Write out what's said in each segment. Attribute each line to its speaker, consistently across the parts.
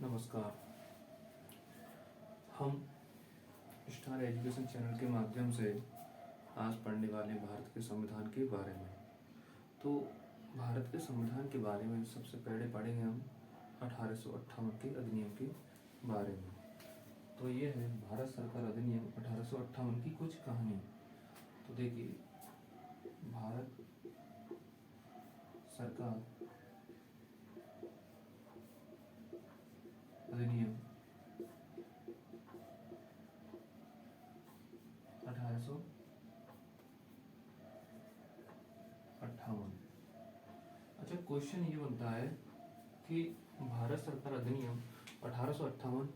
Speaker 1: नमस्कार। हम star education channel के माध्यम से आज पढ़ने वाले भारत के संविधान के बारे में। तो भारत के संविधान के बारे में सबसे पहले पढ़ेंगे हम 1858 के अधिनियम के बारे में। तो ये है भारत सरकार अधिनियम 1858 की कुछ कहानी। तो देखिए, भारत सरकार अधिनियम 1858। अच्छा, क्वेश्चन ये बनता है कि भारत सरकार अधिनियम 1858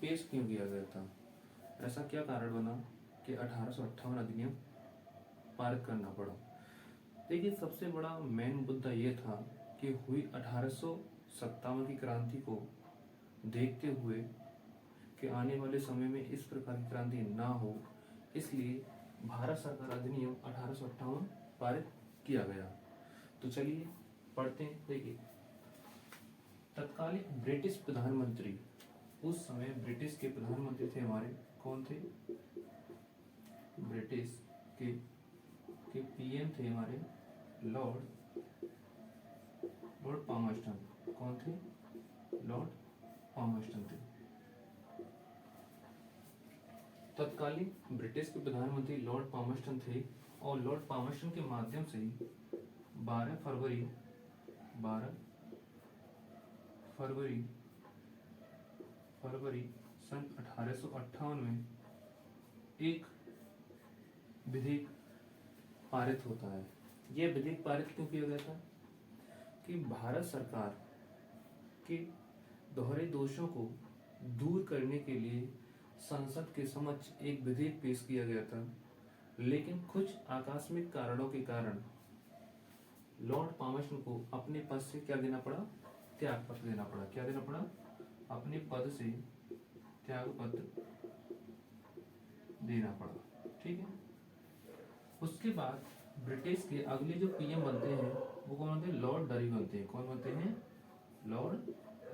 Speaker 1: पेश क्यों किया गया था? ऐसा क्या कारण बना कि 1858 अधिनियम पारित करना पड़ा? देखिए, सबसे बड़ा मेन मुद्दा ये था कि हुई 1857 की क्रांति को देखते हुए कि आने वाले समय में इस प्रकार की क्रांति ना हो, इसलिए भारत सरकार अधिनियम 1858 पारित किया गया। तो चलिए पढ़ते हैं। देखिए, तत्कालीन ब्रिटिश प्रधानमंत्री, उस समय ब्रिटिश के प्रधानमंत्री थे हमारे, कौन थे? ब्रिटिश के पीएम थे हमारे लॉर्ड पामर्स्टन। कौन थे? लॉर्ड पामर्स्टन थे। तत्कालीन ब्रिटिश के प्रधानमंत्री लॉर्ड पामर्स्टन थे और लॉर्ड पामर्स्टन के माध्यम से 12 फरवरी सन 1858 में एक विधेयक पारित होता है। यह विधेयक पारित क्यों किया गया था? कि भारत सरकार के दोहरे दोषों को दूर करने के लिए संसद के समक्ष एक विधेयक पेश किया गया था, लेकिन कुछ आकस्मिक कारणों के कारण लॉर्ड पामर्स्टन को अपने पद से क्या देना पड़ा? त्यागपत्र देना पड़ा। क्या देना पड़ा? अपने पद से त्यागपत्र देना पड़ा। ठीक है। उसके बाद ब्रिटिश के अगले जो पीएम बनते हैं वो कौन बनते हैं? लॉर्ड डर्बी बनते हैं। कौन बनते हैं? Lord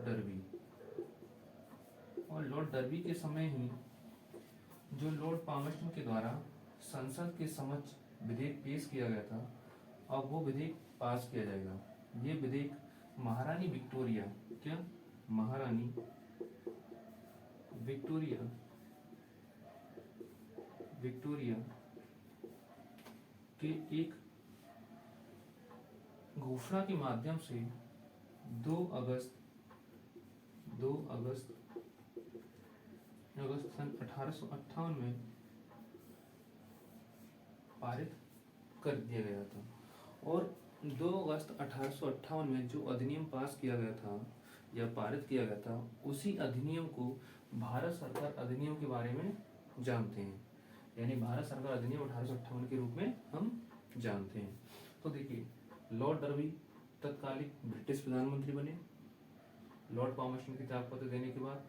Speaker 1: derby. और लॉर्ड डर्बी के समय ही जो लॉर्ड पामर्स्टन के द्वारा संसद के समक्ष विधेयक पेश किया गया था, अब वो विधेयक पास किया जाएगा। ये विधेयक महारानी विक्टोरिया, क्या? महारानी विक्टोरिया के एक घोषणा के माध्यम से 2 अगस्त सन 1858 में पारित कर दिया गया था। और 2 अगस्त 1858 में जो अधिनियम पास किया गया था या पारित किया गया था, उसी अधिनियम को भारत सरकार अधिनियम के बारे में जानते हैं। यानी भारत सरकार अधिनियम 1858 के रूप में हम जानते हैं। तो देखिए, लॉर्ड डर्बी तत्कालिक ब्रिटिश प्रधानमंत्री बने लॉर्ड पामर्स्टन के त्यागपत्र देने के बाद।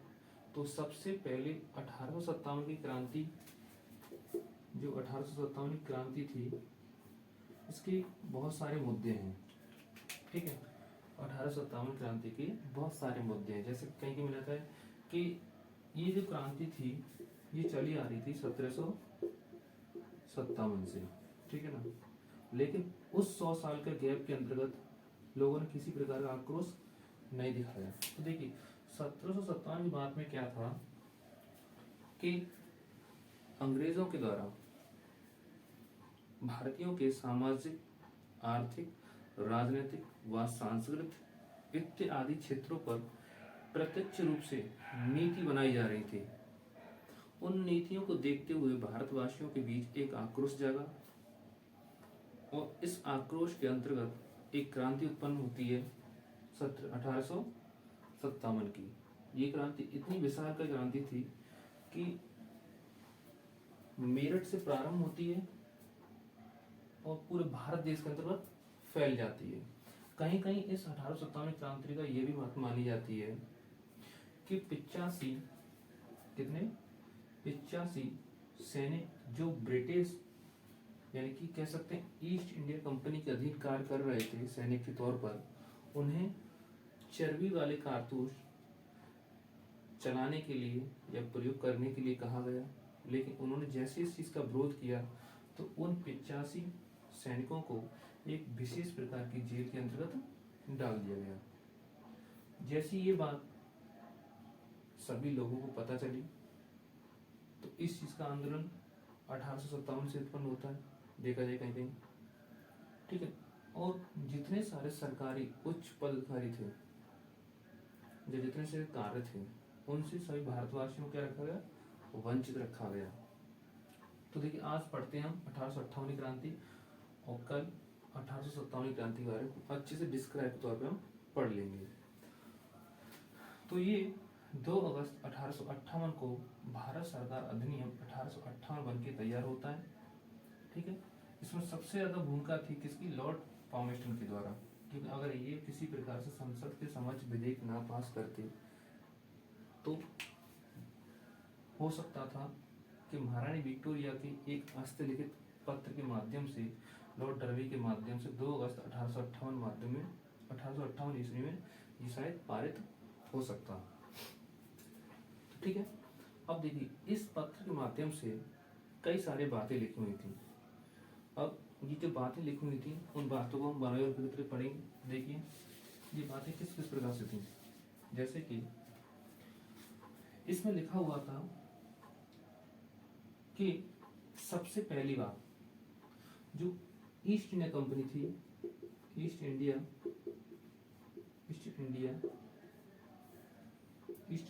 Speaker 1: तो सबसे पहले 1857 की क्रांति, जो 1857 की क्रांति थी, इसके बहुत सारे मुद्दे हैं। ठीक है। 1857 क्रांति के बहुत सारे मुद्दे हैं। जैसे कहीं की मिलता है कि ये जो क्रांति थी ये चली आ रही थी 1757 से। ठीक है ना। लेकिन उस 100 साल के गैप के अंतर्गत लोगों ने किसी प्रकार का आक्रोश नहीं दिखाया। तो देखिए, 1757 की बात में क्या था कि अंग्रेजों के द्वारा भारतीयों के सामाजिक, आर्थिक, राजनीतिक व सांस्कृतिक, वित्त आदि क्षेत्रों पर प्रत्यक्ष रूप से नीति बनाई जा रही थी। उन नीतियों को देखते हुए भारतवासियों के बीच एक आक्रोश जागा और इस आक्रोश के अंतर्गत एक क्रांति उत्पन्न होती है 1857 की। ये क्रांति इतनी विशाल का क्रांति थी कि मेरठ से प्रारंभ होती है और पूरे भारत देश के अंतर्गत फैल जाती है। कहीं कहीं इस 1857 क्रांति का यह भी बात मानी जाती है कि 85 सैनिक जो ब्रिटिश, यानी कि कह सकते हैं ईस्ट इंडिया कंपनी के अधीन कार्य कर रहे थे सैनिक के तौर पर, उन्हें चर्बी वाले कारतूस चलाने के लिए या प्रयोग करने के लिए कहा गया, लेकिन उन्होंने जैसे इस चीज़ का विरोध किया तो उन 85 सैनिकों को एक विशेष प्रकार की जेल के अंतर्गत डाल दिया गया। जैसी ये बात सभी लोगों को पता चली तो इस चीज़ का आंदोलन 1857 से उत्पन्न होता है, देखा जाए कहीं कहीं, ठीक है। और जितने सारे सरकारी उच्च पदाधिकारी थे, जो जितने से कार्य थे, उनसे सभी भारतवासियों को क्या रखा गया, वंचित रखा गया। तो देखिए आज पढ़ते हैं हम 1858 क्रांति और कल 1857 क्रांति के बारे में अच्छे से डिस्क्राइब तौर पे हम पढ़ लेंगे। तो ये 2 अगस्त 1858 को भारत सरकार अधिनियम 1858 बन के तैयार होता है, ठीक है। इसमें सबसे ज्यादा भूमिका थी किसकी, लॉर्ड पामेस्टन के द्वारा, क्योंकि अगर ये किसी प्रकार से संसद के समक्ष विधेयक ना पास करते तो हो सकता था कि महारानी विक्टोरिया के एक हस्तलिखित पत्र के माध्यम से, लॉर्ड डर्बी के माध्यम से 2 अगस्त 1858 ईस्वी में ये शायद पारित हो सकता, ठीक है। अब देखिए इस पत्र के माध्यम से कई सारी बातें लिखी हुई थी। अब ये जो बातें लिखी हुई थी उन बातों को हम बनाए और पढ़ेंगे। देखिए ये बातें किस किस प्रकार से थी, जैसे कि इसमें लिखा हुआ था कि सबसे पहली बात जो ईस्ट इंडिया कंपनी थी, ईस्ट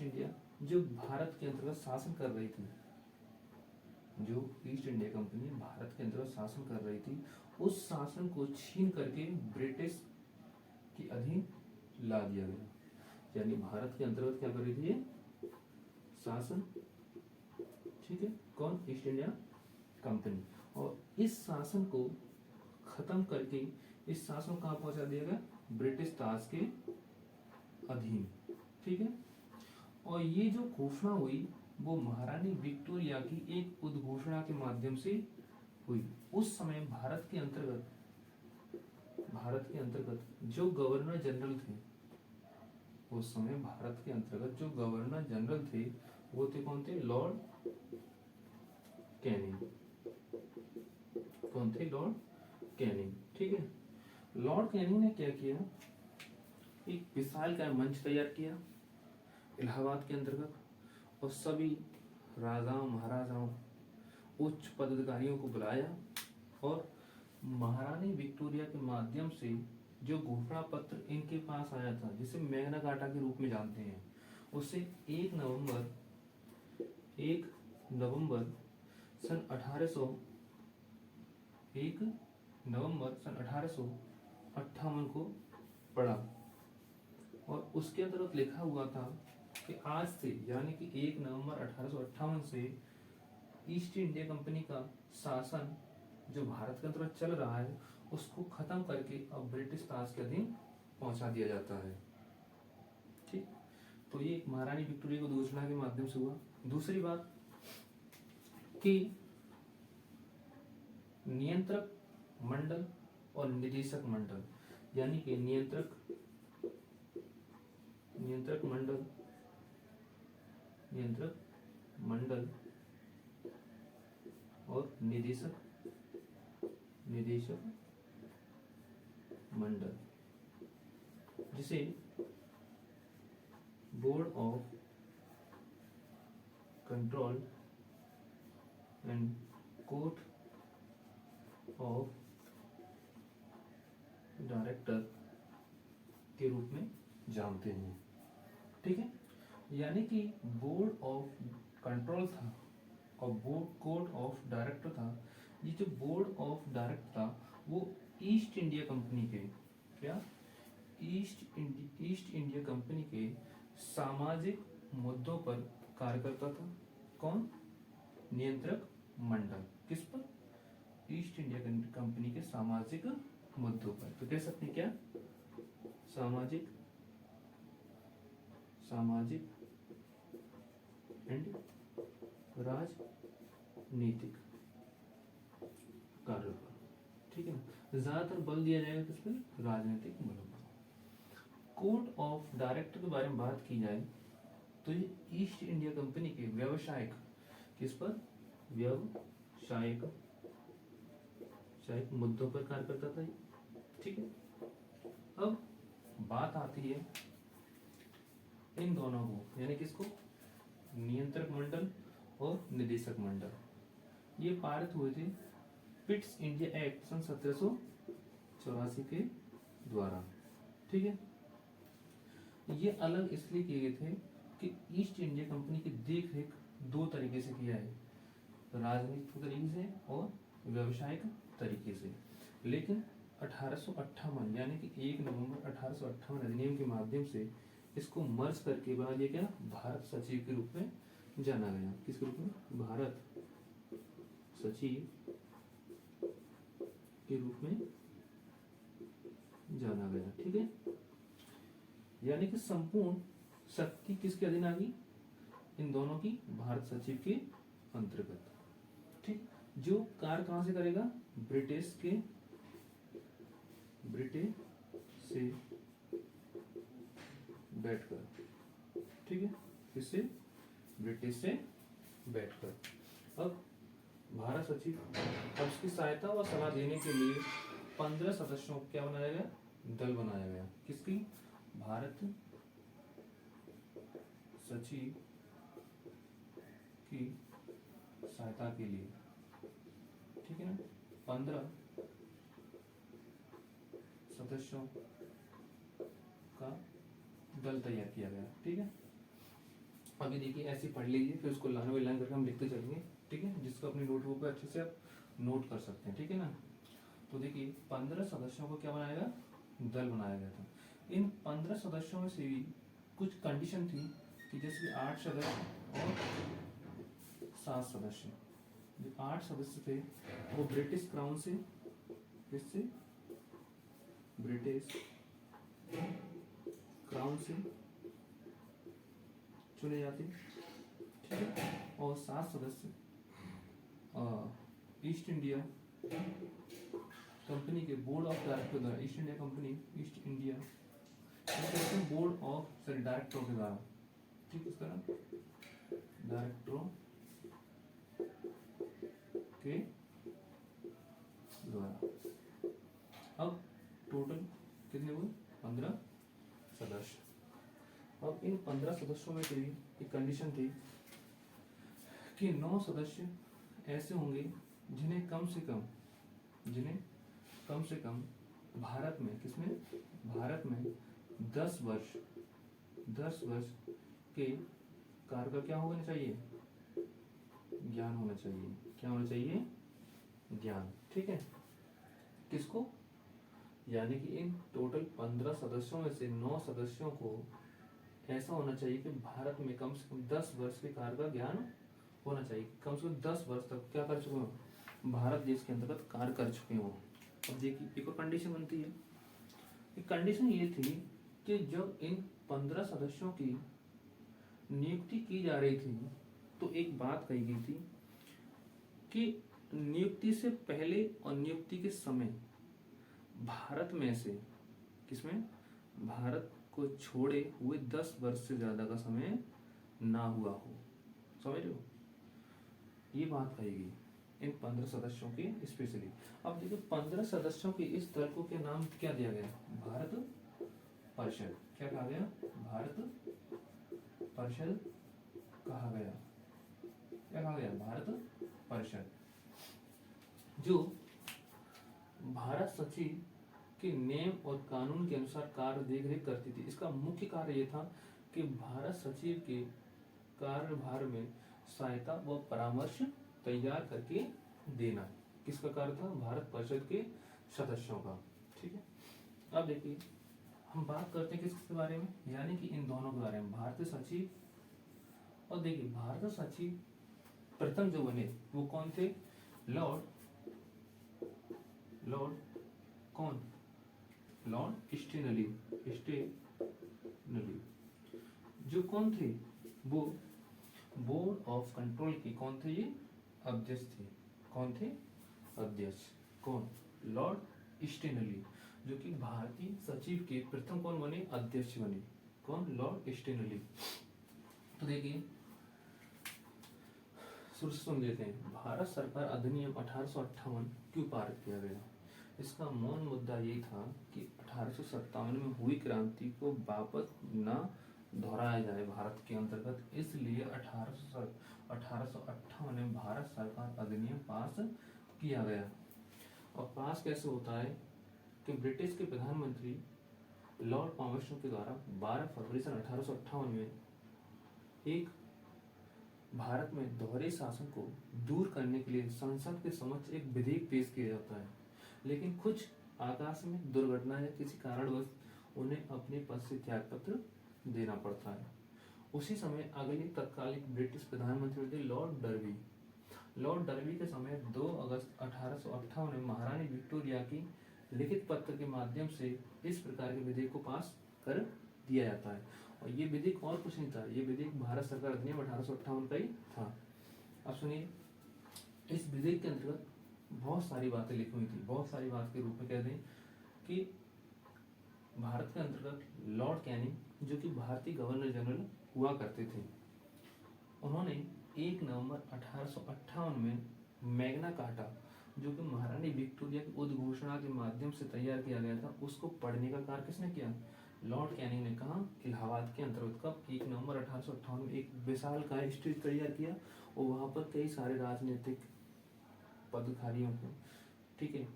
Speaker 1: इंडिया जो भारत के अंतर्गत शासन कर रही थी, जो ईस्ट इंडिया कंपनी भारत के अंतर्गत शासन कर रही थी, उस शासन को छीन करके ब्रिटिश के अधीन ला दिया गया। यानी भारत के अंतर्गत क्या कर रही थी ये शासन, ठीक है, कौन, ईस्ट इंडिया कंपनी। और इस शासन को खत्म करके इस शासन को कहाँ पहुंचा दिया गया, ब्रिटिश ताज के अधीन, ठीक है। और ये जो घोषणा हुई वो महारानी विक्टोरिया की एक उद्घोषणा के माध्यम से हुई। उस समय भारत के अंतर्गत जो गवर्नर जनरल थे, उस समय भारत के अंतर्गत जो गवर्नर जनरल थे वो थे कौन थे, लॉर्ड कैनिंग। कौन थे, लॉर्ड कैनिंग, ठीक है। लॉर्ड कैनिंग ने क्या किया, एक विशालकाय मंच तैयार किया इलाहाबाद के अंतर्गत और सभी राजाओं महाराजाओं उच्च पदाधिकारियों को बुलाया और महारानी विक्टोरिया के माध्यम से जो घोषणा पत्र इनके पास आया था, जिसे मैग्ना कार्टा के रूप में जानते हैं, उसे 1 नवंबर सन 1858 को पढ़ा और उसके अंतर्गत लिखा हुआ था कि आज से यानी कि 1 नवंबर 1858 से ईस्ट इंडिया कंपनी का शासन जो भारत के अंतर्गत चल रहा है उसको खत्म करके अब ब्रिटिश ताज के अधीन पहुंचा दिया जाता है, ठीक। तो ये महारानी विक्टोरिया को घोषणा के माध्यम से हुआ। दूसरी बात कि नियंत्रक मंडल और निदेशक मंडल, यानी कि नियंत्रक मंडल और निदेशक मंडल, जिसे board of control and court of director के रूप में जानते हैं, ठीक है। यानी कि बोर्ड ऑफ कंट्रोल था और कोर्ट ऑफ डायरेक्टर था। ये जो बोर्ड ऑफ डायरेक्टर था वो ईस्ट इंडिया कंपनी के ईस्ट इंडिया कंपनी के सामाजिक मुद्दों पर कार्य करता था। कौन, नियंत्रक मंडल, किस पर, ईस्ट इंडिया कंपनी के सामाजिक मुद्दों पर। तो कह सकते हैं क्या, सामाजिक एंड राजनीतिक कार्यों पर, ठीक है ना। ज्यादातर बल दिया जाएगा किस पर, राजनीतिक बलों पर। कोर्ट ऑफ डायरेक्टर के बारे में बात की जाए तो ये ईस्ट इंडिया कंपनी के व्यवसायिक, किस पर, व्यवसायिक मुद्दों पर कार्य करता था ये, ठीक है। अब बात आती है इन दोनों को, यानी किसको, नियंत्रक मंडल और निदेशक मंडल, ये पारित हुए थे पिट्स इंडिया एक्ट सन 1784 के द्वारा, ठीक है। ये अलग इसलिए किए गए थे कि ईस्ट इंडिया कंपनी की देख रेख दो तरीके से किया है, राजनीतिक तरीके से और व्यावसायिक तरीके से। लेकिन 1858 यानी कि 1 नवंबर 1858 अधिनियम के माध्यम से इसको मर्ज करके बना दिया गया, भारत सचिव के रूप में जाना गया। किसके रूप में, भारत सचिव के रूप में जाना गया, ठीक है। यानी कि संपूर्ण शक्ति किसके अधीन आ गई, इन दोनों की, भारत सचिव के अंतर्गत, ठीक। जो कार्य कहां से करेगा, ब्रिटिश से बैठकर, ठीक है, किससे, ब्रिटिश से बैठकर। अब भारत सचिव, अब उसकी सहायता व सलाह देने के लिए 15 सदस्यों को क्या बनाया गया, दल बनाया गया। किसकी, भारत सचिव की सहायता के लिए, ठीक है ना। 15 सदस्यों का दल तैयार किया गया, ठीक है। अभी देखिए ऐसे पढ़ लीजिए, फिर उसको लाइन बाई लाइन करके हम लिखते चलेंगे, ठीक है, जिसको अपनी नोटबुक पे अच्छे से आप नोट कर सकते हैं, ठीक है ना। तो देखिए 15 सदस्यों को क्या बनाया गया, दल बनाया गया था। इन 15 सदस्यों में से भी कुछ कंडीशन थी कि जैसे कि 8 सदस्य और 7 सदस्य। जो 8 सदस्य थे वो ब्रिटिश क्राउन से, किससे, ब्रिटिश क्राउन से चुने जाते, ठीक है। और 7 सदस्य ईस्ट इंडिया कंपनी के बोर्ड ऑफ डायरेक्टर द्वारा, east India company, east India board of, sorry, डायरेक्टरों के द्वारा, ठीक है, उसका नाम डायरेक्टरों के द्वारा। अब टोटल कितने हुए, 15 सदस्य। अब इन 15 सदस्यों में से एक कंडीशन थी कि 9 सदस्य ऐसे होंगे जिन्हें कम से कम भारत में, किसमें, भारत में 10 वर्ष के कार्य का क्या होना चाहिए, ज्ञान होना चाहिए। क्या होना चाहिए, ज्ञान, ठीक है। किसको, यानी कि इन टोटल 15 सदस्यों में से 9 सदस्यों को ऐसा होना चाहिए कि भारत में कम से कम 10 वर्ष के कार्य का ज्ञान होना चाहिए, कम से कम 10 वर्ष तक क्या कर चुके हो, भारत देश के अंतर्गत कार्य कर चुके हो। अब देखिए एक और कंडीशन बनती है, कंडीशन ये थी कि जब इन 15 सदस्यों की नियुक्ति की जा रही थी तो एक बात कही गई थी कि नियुक्ति से पहले और नियुक्ति के समय भारत में से, किसमें, भारत को छोड़े हुए 10 वर्ष से ज्यादा का समय ना हुआ हो, समझ रहे हो, ये बात कही गई इन 15 सदस्यों के स्पेशली। अब देखिए 15 सदस्यों के इस दल को क्या नाम क्या दिया गया, भारत परिषद। क्या कहा गया, भारत परिषद कहा गया। क्या कहा गया, भारत परिषद, जो भारत सचिव के नियम और कानून के अनुसार कार्य देख रेख करती थी। इसका मुख्य कार्य यह था कि भारत सचिव के कार्यभार में सहायता व परामर्श तैयार करके देना। किसका कार्य था, भारत परिषद के सदस्यों का, ठीक है। अब देखिए हम बात करते हैं किसके बारे में, यानी कि इन दोनों के बारे में, भारतीय सचिव। और देखिए भारतीय सचिव प्रथम जो बने वो कौन थे, लॉर्ड कौन, लॉर्ड स्टेनली। जो कौन थे, वो बोर्ड ऑफ कंट्रोल की कौन थे, ये अध्यक्ष थे। कौन थे, अध्यक्ष, कौन, लॉर्ड स्टेनली, जो कि भारतीय सचिव के प्रथम कौन बने, अध्यक्ष बने, कौन, लॉर्ड स्टेनली। तो देखिए शुरू से सुन लेते हैं। भारत सरकार अधिनियम 1858 क्यों पारित किया गया? इसका मौन मुद्दा ये था कि 1857 में हुई क्रांति को वापस न दोहराया जाए भारत के अंतर्गत, इसलिए 1858 में भारत सरकार अधिनियम पास किया गया। और पास कैसे होता है कि ब्रिटिश के प्रधानमंत्री लॉर्ड पामर्स्टन के द्वारा 12 फरवरी सन 1858 में एक भारत में दोहरे शासन को दूर करने के लिए संसद के समक्ष एक विधेयक पेश किया जाता है, लेकिन कुछ आकस्मिक दुर्घटना या किसी कारणवश उन्हें अपने पद से त्यागपत्र देना पड़ता है। उसी समय अगले तत्कालीन ब्रिटिश प्रधानमंत्री थे लॉर्ड डर्बी। लॉर्ड डर्बी के समय 2 अगस्त 1858 में महारानी विक्टोरिया की लिखित पत्र के माध्यम से इस प्रकार के विधेयक को पास कर दिया जाता है। और ये विधेयक और कुछ नहीं था, ये विधेयक भारत सरकार अधिनियम 1858 का ही था। अब सुनिए, इस विधेयक के अंतर्गत बहुत सारी बातें लिखी हुई थी। बहुत सारी बात के रूप में कह दें कि भारत के अंतर्गत लॉर्ड कैनिंग जो कि भारतीय गवर्नर जनरल हुआ करते थे, उन्होंने 1 नवंबर 1858 में मैग्ना कार्टा जो कि महारानी विक्टोरिया की उद्घोषणा के माध्यम से तैयार किया गया था, उसको पढ़ने का कार्य किसने किया? लॉर्ड कैनिंग ने। कहा? इलाहाबाद के अंतर्गत। कब? 1 नवंबर 1858 में एक विशाल का स्टेज तैयार किया और वहां पर कई सारे राजनीतिक पदाधिकारियों को, ठीक है,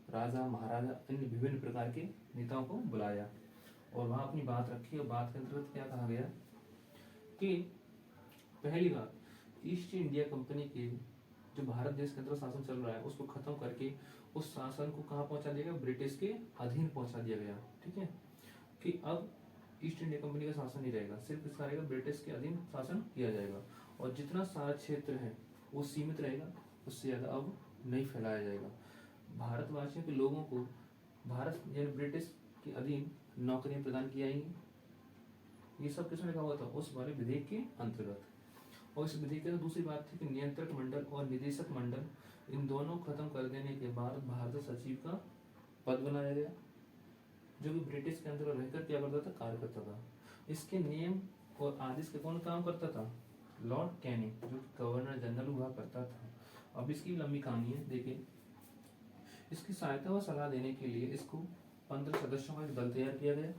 Speaker 1: राजा महाराजा अन्य विभिन्न प्रकार के नेताओं को बुलाया और वहां अपनी बात रखी। और बात के अंतर्गत क्या कहा गया कि पहली बात, ईस्ट इंडिया कंपनी के जो भारत देश के अंदर शासन चल रहा है उसको खत्म करके उस शासन को कहाँ पहुंचा दिया गया? ब्रिटिश के अधीन पहुंचा दिया गया। ठीक है, कि अब ईस्ट इंडिया कंपनी का शासन नहीं रहेगा, सिर्फ इसका रहेगा ब्रिटिश के अधीन शासन किया जाएगा और जितना सारा क्षेत्र है वो सीमित रहेगा, उससे ज़्यादा अब नहीं फैलाया जाएगा। भारतवासियों के लोगों को भारत यानी ब्रिटिश के अधीन नौकरियां प्रदान की जाएंगी। ये सब किसमें लिखा हुआ था? उस वाले विधेयक के अंतर्गत। और इस विधेयक की दूसरी बात थी कि नियंत्रक मंडल और निदेशक मंडल इन दोनों खत्म कर देने के बाद भारत सचिव का पद बनाया गया, जो कि ब्रिटिश के अंदर रहकर क्या करता था? कार्य करता था। इसके नियम और आदेश के कौन काम करता था? लॉर्ड कैनिंग जो गवर्नर जनरल हुआ करता था। अब इसकी लंबी कहानी है, देखिए। इसकी सहायता व सलाह देने के लिए इसको 15 सदस्यों का एक दल तैयार किया गया,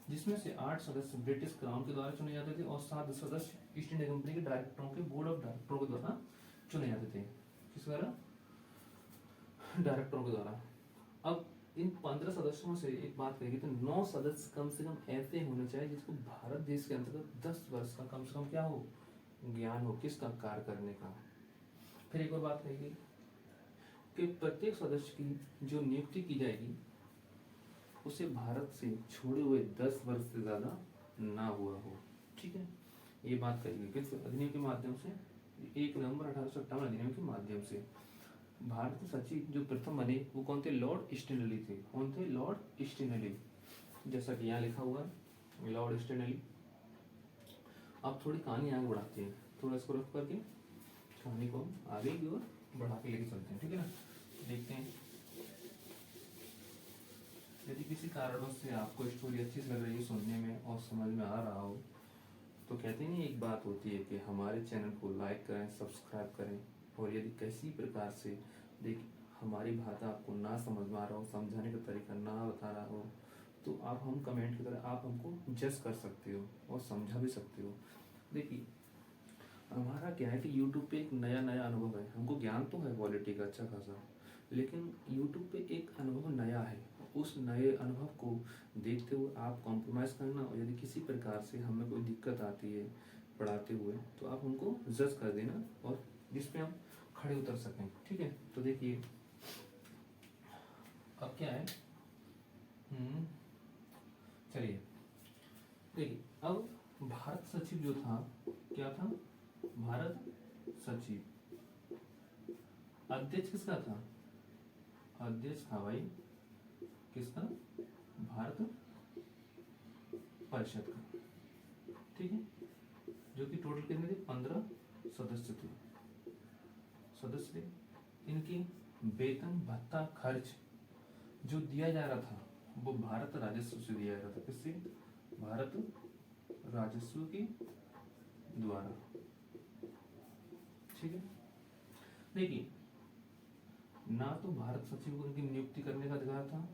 Speaker 1: जिसमें से 8 सदस्य ब्रिटिश क्राउन के द्वारा चुने जाते थे और 7 सदस्य ईस्ट इंडिया कंपनी के डायरेक्टरों के बोर्ड ऑफ डायरेक्टरों के द्वारा चुने जाते थे। किस द्वारा? डायरेक्टरों के द्वारा। अब इन 15 सदस्यों से एक बात करेगी तो 9 सदस्य कम से कम ऐसे होने चाहिए जिसको भारत देश के अंतर्गत 10 वर्ष का कम से कम क्या हो? ज्ञान हो, किसका? कार्य करने का। फिर एक और बात कहेगी कि प्रत्येक सदस्य की जो नियुक्ति की जाएगी उसे भारत से छोड़े हुए 10 वर्ष से ज्यादा ना हुआ हो। ठीक है, ये बात करेगी किस अधिनियम के माध्यम से? 1 नवंबर 1857 अधिनियम के माध्यम से। भारत सचिव जो प्रथम बने वो कौन थे? लॉर्ड स्टेनली थे। कौन थे? लॉर्ड स्टेनली, जैसा कि यहाँ लिखा हुआ है लॉर्ड स्टेनली। अब थोड़ी कहानी आगे बढ़ाते हैं, थोड़ा इसको रख करके कहानी को आगे की ओर बढ़ा के लेके चलते हैं। ठीक है ना, देखते हैं। यदि किसी कारणों से आपको स्टोरी अच्छी लग रही है सुनने में और समझ में आ रहा हो तो कहते नहीं, एक बात होती है कि हमारे चैनल को लाइक करें, सब्सक्राइब करें। और यदि किसी प्रकार से देख हमारी भाषा आपको ना समझ में आ रहा हो, समझाने का तरीका ना बता रहा हो, तो आप हम कमेंट की तरह आप हमको जज कर सकते हो और समझा भी सकते हो। देखिए हमारा क्या है कि यूट्यूब पे एक नया नया अनुभव है। हमको ज्ञान तो है क्वालिटी का अच्छा खासा, लेकिन यूट्यूब पे एक अनुभव नया है। उस नए अनुभव को देखते हुए आप कॉम्प्रोमाइज़ करना, और यदि किसी प्रकार से हमें कोई दिक्कत आती है पढ़ाते हुए तो आप हमको जज कर देना और जिसपे हम खड़े उतर सकें। ठीक है, तो देखिए अब क्या है, चलिए देखिए। अब भारत सचिव जो था क्या था? भारत सचिव। अध्यक्ष किसका था? अध्यक्ष था भाई किसका? भारत परिषद का। ठीक है, जो कि टोटल कितने थे? 15 सदस्य थे। सदस्य इनकी वेतन भत्ता खर्च जो दिया जा रहा था वो भारत राजस्व से दिया जा रहा था। किससे? भारत राजस्व की द्वारा। ठीक है, देखिए ना तो भारत सचिव को उनकी नियुक्ति करने का अधिकार था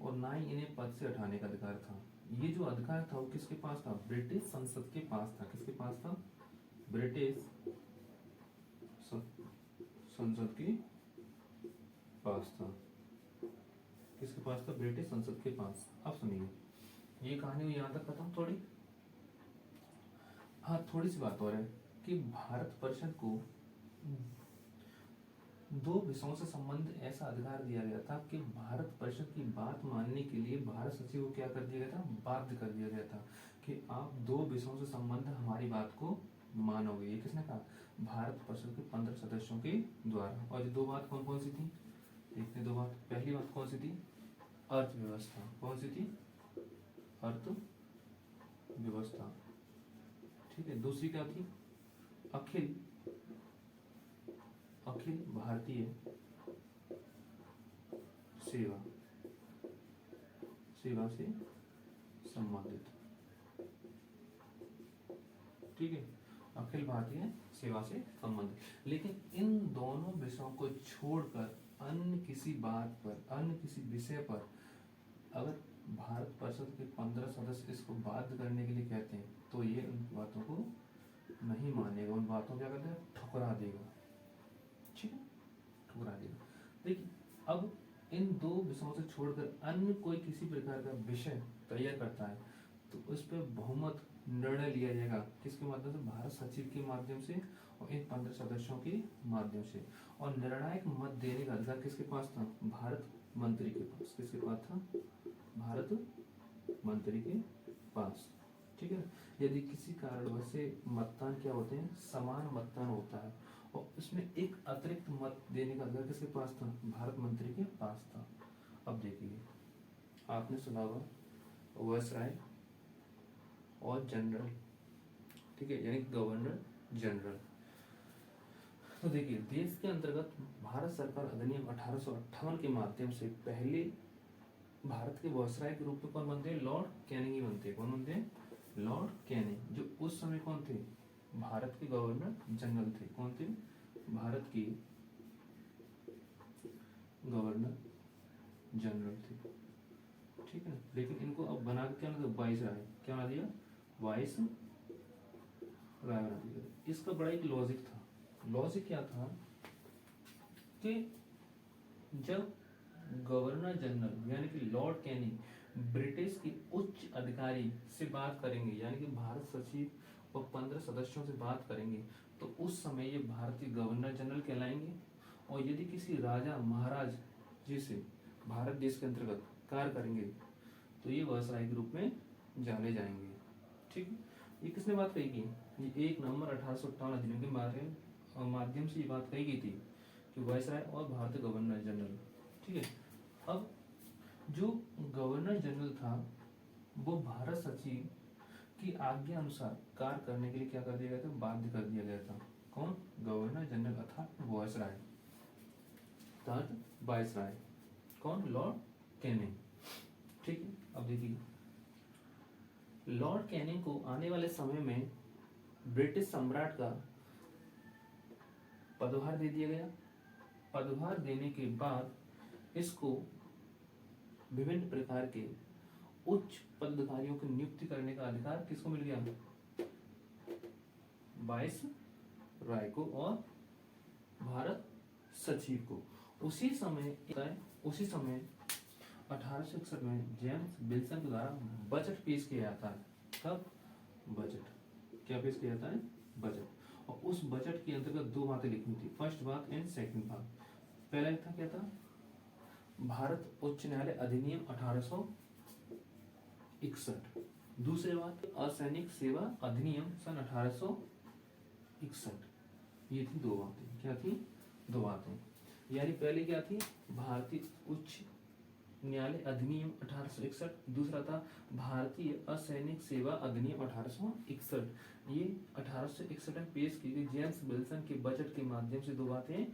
Speaker 1: और ना ही इन्हें पद से हटाने का अधिकार था। ये जो अधिकार था वो किसके पास था? ब्रिटिश संसद के पास था। किसके पास था? ब्रिटिश संसद के पास था। किसके पास था? ब्रिटिश संसद के पास। अब सुनिए, ये कहानी यहाँ तक खत्म थोड़ी। हाँ, थोड़ी सी बात और है कि भारत परिषद को दो विषयों से संबंधित ऐसा अधिकार दिया गया था कि भारत परिषद की बात मानने के लिए भारत सचिव को क्या कर दिया गया था? बाध्य कर दिया गया था कि आप दो विषयों से संबंधित हमारी बात को मानोगे। ये किसने कहा? भारत परिषद के 15 सदस्यों के द्वारा। और ये दो बात कौन कौन सी थी? देखते दो बात। पहली बात कौन सी थी? अर्थव्यवस्था। कौन सी थी? अर्थव्यवस्था। ठीक है, दूसरी क्या थी? अखिल भारतीय सेवा से संबंधित। ठीक है, अखिल भारतीय सेवा से संबंधित। लेकिन इन दोनों विषयों को छोड़कर अन्य किसी बात पर, अन्य किसी विषय पर अगर भारत परिषद के 15 सदस्य इसको बाध्य करने के लिए कहते हैं तो ये उन बातों को नहीं मानेगा, उन बातों को क्या करता है? ठुकरा देगा। ठीक है, ठुकरा देगा। देखिए, अब इन दो विषयों से छोड़कर अन्य कोई किसी प्रकार का विषय तैयार करता है तो उस पर बहुमत निर्णय लिया जाएगा। किसके माध्यम से? भारत सचिव के माध्यम से और इन 15 सदस्यों के माध्यम से। और निर्णायक मत देने का अधिकार किसके पास था? भारत मंत्री के पास। किसके पास था? भारत मंत्री के पास। ठीक है, यदि किसी कारणवश से मतदान क्या होते हैं? समान मतदान होता है और उसमें एक अतिरिक्त मत देने का अधिकार किसके पास था? भारत मंत्री के पास था। अब देखिए, आपने सुना होगा वायसराय और जनरल। ठीक है, यानी गवर्नर जनरल। तो देखिए, देश के अंतर्गत भारत सरकार अधिनियम 1858 के माध्यम से पहले भारत के वायसराय के रूप में कौन बनते हैं? लॉर्ड कैनिंग बनते हैं। कौन बनते हैं? लॉर्ड कैनिंग, जो उस समय कौन थे? भारत के गवर्नर जनरल थे। कौन थे? भारत के गवर्नर जनरल थे। ठीक है, लेकिन इनको अब बना के क्या बना दिया? वाइसराय। क्या बना दिया? वाइसराय बना दिया। इसका बड़ा एक लॉजिक था। लॉजिक क्या था कि जब गवर्नर जनरल यानी कि लॉर्ड कैनिंग ब्रिटिश के उच्च अधिकारी से बात करेंगे, यानी कि भारत सचिव और 15 सदस्यों से बात करेंगे, तो उस समय ये भारतीय गवर्नर जनरल कहलाएंगे। और यदि किसी राजा महाराज जी से भारत देश के अंतर्गत कार्य करेंगे तो ये वायसराय के रूप में जाने जाएंगे। ठीक है, ये किसने बात कही की? ये 1 नवंबर 1858 अधिनियम के माध्यम से ये बात कही गई थी कि वायसराय और भारतीय गवर्नर जनरल। ठीक है, अब जो गवर्नर जनरल था वो भारत सचिव की आज्ञा अनुसार कार्य करने के लिए क्या कर दिया गया था? बाध्य कर दिया गया था। कौन? गवर्नर जनरल अर्थात वायसराय। वायसराय कौन? Lord Canning. ठीक है, अब देखिए, लॉर्ड कैनिंग को आने वाले समय में ब्रिटिश सम्राट का पदभार दे दिया गया। पदभार देने के बाद इसको विभिन्न प्रकार के उच्च पदाधिकारियों की नियुक्ति करने का अधिकार किसको मिल गया? वायसराय को और भारत सचिव को। उसी समय 1861 में जेम्स विल्सन के द्वारा बजट पेश किया जाता है। कब? बजट क्या पेश किया जाता है? बजट। और उस बजट के अंतर्गत दो बातें लिखनी थी, फर्स्ट बात एंड सेकंड बात। पहला था क्या था? भारत उच्च न्यायालय अधिनियम 1861। दूसरी बात असैनिक सेवा अधिनियम सन 1861। ये थी दो बातें। क्या थी? दो बातें। यानी पहले क्या थी? भारतीय उच्च न्यायालय अधिनियम 1861। दूसरा था भारतीय असैनिक सेवा अधिनियम 1861। ये 1861 में पेश की गई जेम्स विल्सन के बजट के माध्यम से दो बातें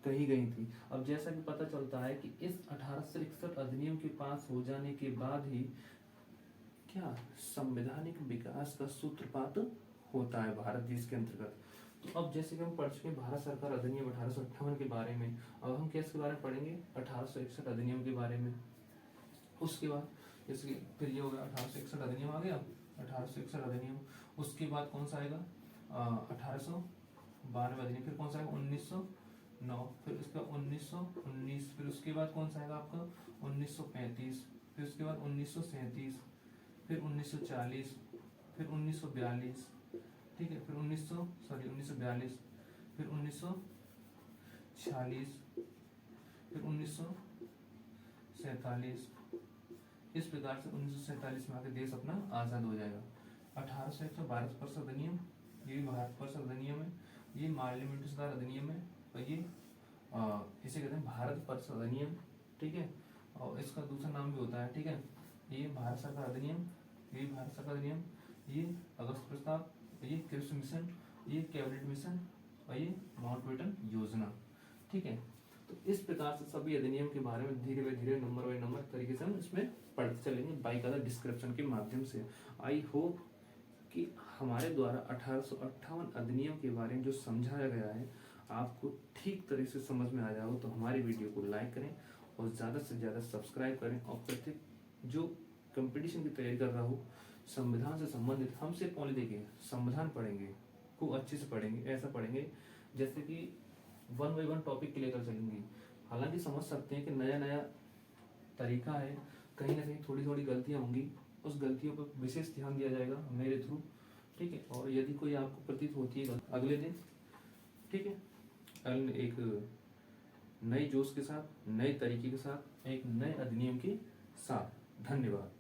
Speaker 1: कही गई थी। अब जैसा कि पता चलता है कि इस 1861 अधिनियम के पास हो जाने के बाद ही क्या संवैधानिक विकास का सूत्रपात होता है भारत देश के अंतर्गत। तो अब जैसे कि हम पढ़ चुके हैं भारत सरकार अधिनियम 1858 के बारे में, अब हम किसके बारे में पढ़ेंगे, 1861 अधिनियम के बारे में। उसके बाद जैसे कि फिर ये हो गया 1861 अधिनियम आ गया, 1861 अधिनियम। उसके बाद कौन सा आएगा 1892 अधिनियम, फिर कौन सा आएगा 1909, फिर उसका 1919, फिर उसके बाद कौन सा आएगा आपका 1935, फिर उसके बाद 1937, फिर 1940, फिर 1942, ठीक है, फिर 1942, फिर 1946, फिर 1947। इस प्रकार से 1947 में आके देश अपना आज़ाद हो जाएगा। 1861 भारत स्पर्श अधिनियम, ये भी भारत स्पर्श अधिनियम है, ये पार्लियामेंट्री सुधार अधिनियम है, और ये इसे कहते हैं भारत स्पर्श अधिनियम, ठीक है। और इसका दूसरा नाम भी होता है, ठीक है। ये भारत सरकार अधिनियम, ये भारत सरकार अधिनियम, ये अगस्त प्रस्ताव, ये कृषि मिशन, ये कैबिनेट मिशन, और ये माउंटबेटन योजना, ठीक है। तो इस प्रकार से सभी अधिनियम के बारे में धीरे धीरे नंबर बाय नंबर तरीके से हम इसमें पढ़ते चलेंगे बाई का डिस्क्रिप्शन के माध्यम से। आई होप कि हमारे द्वारा 1858 अधिनियम के बारे में जो समझाया गया है आपको ठीक तरह से समझ में आ जाए तो हमारी वीडियो को लाइक करें और ज़्यादा से ज़्यादा सब्सक्राइब करें। और प्रत्येक जो कंपटीशन की तैयारी कर रहा हो संविधान से संबंधित, हम सिर्फ ओनली देखिए संविधान पढ़ेंगे, खूब अच्छे से पढ़ेंगे, ऐसा पढ़ेंगे जैसे कि 1 बाय 1 टॉपिक के लेकर चलेंगे। हालांकि समझ सकते हैं कि नया नया तरीका है, कहीं ना कहीं थोड़ी थोड़ी गलतियां होंगी, उस गलतियों पर विशेष ध्यान दिया जाएगा मेरे थ्रू, ठीक है। और यदि कोई आपको प्रतीत होती है अगले दिन, ठीक है, कल एक नए जोश के साथ, नए तरीके के साथ, एक नए अधिनियम के साथ। धन्यवाद।